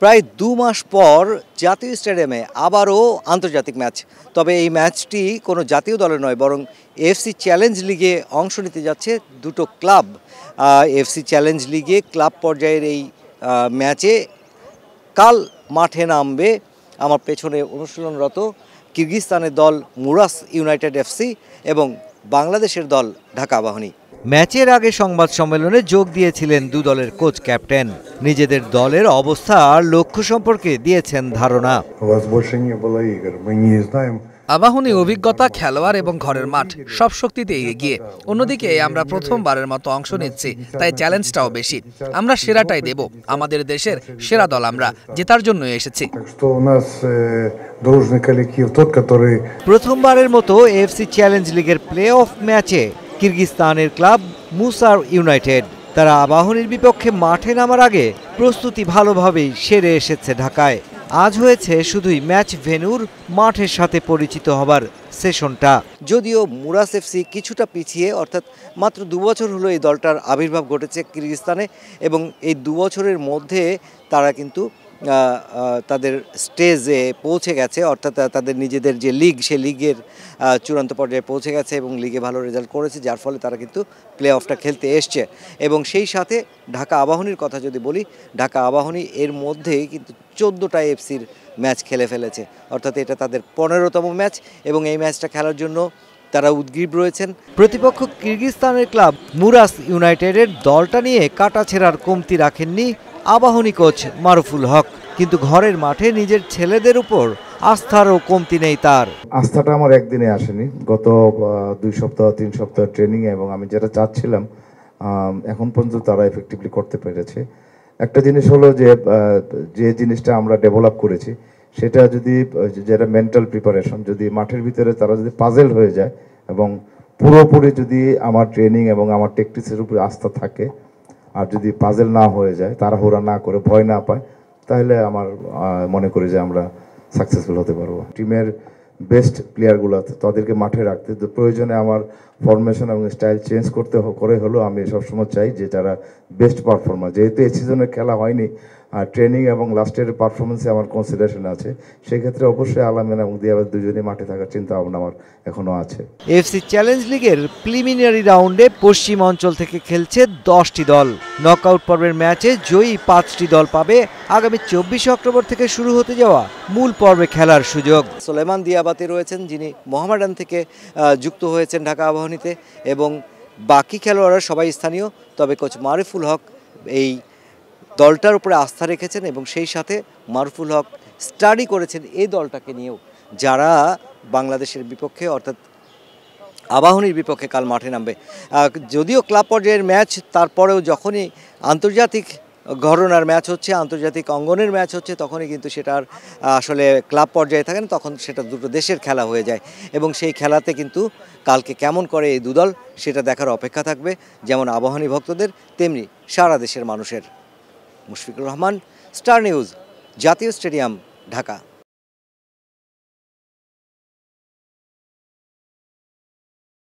প্রায় ২ মাস পর জাতীয় স্টেডিয়ামে আবারও আন্তর্জাতিক ম্যাচ। তবে এই ম্যাচটি কোনো জাতীয় দলের নয়, বরং এএফসি চ্যালেঞ্জ লিগে অংশ নিতে যাচ্ছে দুটো ক্লাব। এএফসি চ্যালেঞ্জ লিগে ক্লাব পর্যায়ের এই ম্যাচে কাল মাঠে নামবে আমার পেছনে অনুশীলনরত কিরগিজস্তানের দল মুরাস ইউনাইটেড এফসি এবং বাংলাদেশের দল ঢাকা আবাহনী। ম্যাচের আগে সংবাদ সম্মেলনে যোগ দিয়েছিলেন দু দলের কোচ ক্যাপ্টেন। নিজেদের দলের অবস্থা আর লক্ষ্য সম্পর্কে দিয়েছেন ধারণা। আবাহনী অভিজ্ঞতা, খেলোয়াড় এবং ঘরের মাঠ সব শক্তিতে এগিয়ে। অন্যদিকে আমরা প্রথমবারের মতো অংশ নিচ্ছি, তাই চ্যালেঞ্জটাও বেশি। আমরা সেরাটাই দেব। আমাদের দেশের সেরা দল, আমরা জেতার জন্য এসেছি। প্রথমবারের মতো এএফসি চ্যালেঞ্জ লিগের প্লে অফ ম্যাচে কিরগিজস্তানের ক্লাব মুসার ইউনাইটেড। তারা আবাহনীর বিপক্ষে মাঠে নামার আগে প্রস্তুতি ভালোভাবেই সেরে এসেছে ঢাকায়। আজ হয়েছে শুধুই ম্যাচ ভেন্যুর মাঠের সাথে পরিচিত হবার সেশনটা। যদিও মুরাস এফসি কিছুটা পিছিয়ে, অর্থাৎ মাত্র ২ বছর হলো এই দলটার আবির্ভাব ঘটেছে কিরগিজস্তানে, এবং এই ২ বছরের মধ্যে তারা কিন্তু তাদের স্টেজে পৌঁছে গেছে, অর্থাৎ তাদের নিজেদের যে লিগ, সে লিগের চূড়ান্ত পর্যায়ে পৌঁছে গেছে এবং লিগে ভালো রেজাল্ট করেছে, যার ফলে তারা কিন্তু প্লে অফটা খেলতে এসছে। এবং সেই সাথে ঢাকা আবাহনীর কথা যদি বলি, ঢাকা আবাহনী এর মধ্যেই কিন্তু 14টা এফসির ম্যাচ খেলে ফেলেছে, অর্থাৎ এটা তাদের 15তম ম্যাচ এবং এই ম্যাচটা খেলার জন্য তারা উদগ্রীব রয়েছেন। প্রতিপক্ষ কিরগিজস্তানের ক্লাব মুরাস ইউনাইটেডের দলটা নিয়ে কাটাছেঁড়ার কমতি রাখেননি আবাহনী কোচ মারুফুল হক, কিন্তু ঘরের মাঠে নিজের ছেলেদের উপর আস্থারও কমতি নেই তার। আস্থাটা আমার একদিনে আসেনি, গত 2 সপ্তাহ 3 সপ্তাহ ট্রেনিং, এবং আমি যেটা চাচ্ছিলাম এখন পর্যন্ত তারা এফেক্টিভলি করতে পেরেছে। একটা জিনিস হলো যে জিনিসটা আমরা ডেভেলপ করেছি, সেটা যদি যেটা মেন্টাল প্রিপারেশন, যদি মাঠের ভিতরে তারা যদি পাজেল হয়ে যায় এবং পুরোপুরি যদি আমার ট্রেনিং এবং আমার টেকটিক্সের উপরে আস্থা থাকে, আর যদি পাজেল না হয়ে যায়, তাড়াহুড়া না করে, ভয় না পায়, তাহলে আমার মনে করি যে আমরা সাকসেসফুল হতে পারবো। টিমের বেস্ট প্লেয়ারগুলো তাদেরকে মাঠে রাখতে প্রয়োজনে আমার ফরমেশন এবং স্টাইল চেঞ্জ করে হলেও আমি সবসময় চাই যে যারা বেস্ট পারফর্মার, যেহেতু এই সিজনে খেলা হয়নি আর ট্রেনিং এবং লাস্টের পারফরমেন্সে আমার কনসিডারেশন আছে, সেক্ষেত্রে অবশ্যই আলামিন এবং দিয়াবাদ দুজনেই মাঠে থাকার চিন্তা ভাবনা আমার এখনও আছে। এফসি চ্যালেঞ্জ লিগের প্রিলিমিনারি রাউন্ডে পশ্চিম অঞ্চল থেকে খেলছে 10টি দল। নকআউট পর্বের ম্যাচে জয়ী 5টি দল পাবে আগামী 24 অক্টোবর থেকে শুরু হতে যাওয়া মূল পর্বে খেলার সুযোগ। সোলেমান দিয়াবাতি রয়েছেন, যিনি মোহামেডান থেকে যুক্ত হয়েছেন ঢাকা আবাহনীতে, এবং বাকি খেলোয়াড়রা সবাই স্থানীয়। তবে কোচ মারুফুল হক এই দলটার উপরে আস্থা রেখেছেন এবং সেই সাথে মারুফুল হক স্টাডি করেছেন এই দলটাকে নিয়েও, যারা বাংলাদেশের বিপক্ষে অর্থাৎ আবাহনীর বিপক্ষে কাল মাঠে নামবে। যদিও ক্লাব পর্যায়ের ম্যাচ, তারপরেও যখনই আন্তর্জাতিক ঘরনার ম্যাচ হচ্ছে, আন্তর্জাতিক অঙ্গনের ম্যাচ হচ্ছে, তখনই কিন্তু সেটার আসলে ক্লাব পর্যায়ে থাকে না, তখন সেটা দুটো দেশের খেলা হয়ে যায়। এবং সেই খেলাতে কিন্তু কালকে কেমন করে এই দুদল, সেটা দেখার অপেক্ষা থাকবে, যেমন আবাহনী ভক্তদের তেমনি সারা দেশের মানুষের। মুশফিকুর রহমান, স্টার নিউজ, জাতীয় স্টেডিয়াম, ঢাকা।